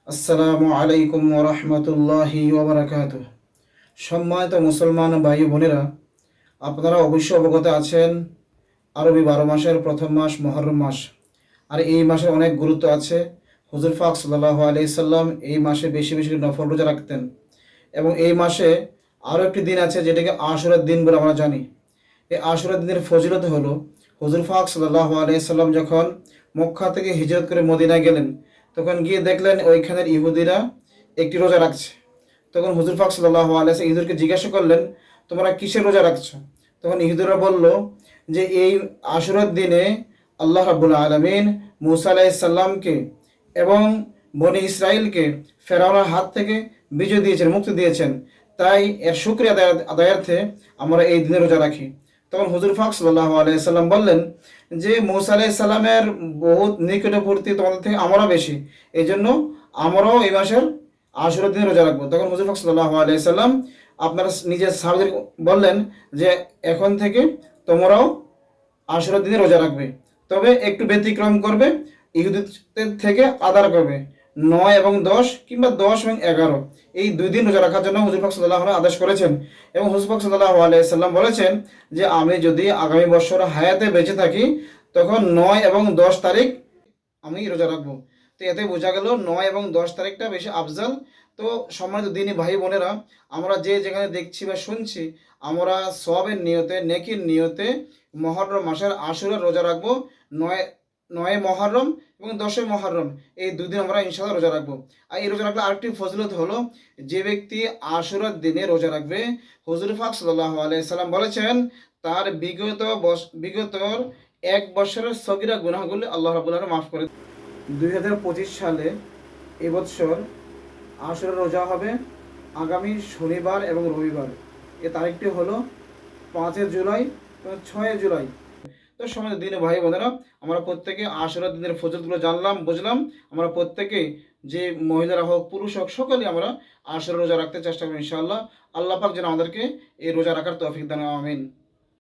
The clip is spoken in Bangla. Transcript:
আসসালামু আলাইকুম ওয়া রাহমাতুল্লাহি ওয়া বারাকাতুহু। সম্মানিত মুসলমান ভাই বোনেরা, আপনারা অবশ্যই অবগত আছেন আরবি 12 মাসের প্রথম মাস মুহররম মাস। আর এই মাসের অনেক গুরুত্ব আছে। হুজুর পাক সাল্লাল্লাহু আলাইহি সাল্লাম এই মাসে বেশি বেশি নফল রোজা রাখতেন। এবং এই মাসে আরও একটি দিন আছে যেটাকে আশুরার দিন বলে আমরা জানি। এই আশুরার দিনের ফজিলত হলো, হুজুর পাক সাল্লাল্লাহু আলাইহি সাল্লাম যখন মক্কা থেকে হিজরত করে মদিনায় গেলেন, তখন গিয়ে দেখলেন ওইখানের ইহুদিরা একটি রোজা রাখছে। তখন হুজুর পাক সাল্লাল্লাহু আলাইহি ওয়াসাল্লাম ইহুদুরকে জিজ্ঞাসা করলেন, তোমরা কিসের রোজা রাখছো? তখন ইহুদিরা বলল যে এই আশুরার দিনে আল্লাহ রাব্বুল আলামিন মূসা আলাইহিস সালামকে এবং বনি ইসরাইলকে ফেরাউনের হাত থেকে বিজয় দিয়েছেন, মুক্তি দিয়েছেন। তাই এর শুকরিয়া আদায়ার্থে আমরা এই দিনে রোজা রাখি। তখন হুজুর পাক সাল্লাল্লাহু আলাইহি সাল্লাম বললেন যে মূসা আলাইহিস সালামের বহুত নিকটবর্তী তোমাদের থেকে আমরা বেশি, এই জন্য আমরাও এই মাসের আশুরার দিনে রোজা রাখবো। তখন হুজুর পাক সাল্লাল্লাহু আলাইহি সাল্লাম আপনার নিজের সাহাবীদের বললেন যে এখন থেকে তোমরাও আশুরার দিনে রোজা রাখবে, তবে একটু ব্যতিক্রম করবে, ইহুদিদের থেকে আদার করবে। 9 এবং 10 কিংবা 10 এবং 11 এই 2 দিন রোজা রাখার জন্য হুজুর পাক সাল্লাল্লাহু আলাইহি আদেশ করেছেন। এবং হুজুর পাক সাল্লাল্লাহু আলাইহি সাল্লাম বলেছেন যে আমি যদি আগামী বছর হায়াতে বেঁচে থাকি তখন 9 এবং 10 তারিখ আমি রোজা রাখবো। তো এতে বোঝা গেল 9 এবং 10 তারিখটা বেশি আফজাল। তো সম্মানিত দিনী ভাই বোনেরা, আমরা যে যেখানে দেখছি বা শুনছি, আমরা সওয়াবের নিয়তে, নেকির নিয়তে মুহররম মাসের আশুরার রোজা রাখবো। 9 মুহররম এবং 10 মুহররম এই 2 দিন আমরা ইনশাআল্লাহ রোজা রাখবো। আর এই রোজা রাখলে আরেকটি ফজিলত হলো, যে ব্যক্তি আশুরার দিনে রোজা রাখবে, হুজুর পাক সাল্লাল্লাহু আলাইহি সাল্লাম বলেছেন তার বিগত 1 বছরের সগীরা গুনাহগুলি আল্লাহ রাব্বুল আলামিন মাফ করে। 2025 সালে এবছর আশুরা রোজা হবে আগামী শনিবার এবং রবিবার। এ তারিখটি হলো 5 জুলাই এবং 6 জুলাই। তো সময় দিনে ভাই বোনেরা, আমরা প্রত্যেকে আশুরার দিনের ফজিলতগুলো জানলাম, বুঝলাম। আমরা প্রত্যেকে, যে মহিলারা হোক পুরুষ হোক, সকলেই আমরা আশুরা রোজা রাখতে চেষ্টা করি ইনশাআল্লাহ। আল্লাহ পাক যেন আমাদেরকে এই রোজা রাখার তৌফিক দান, আমিন।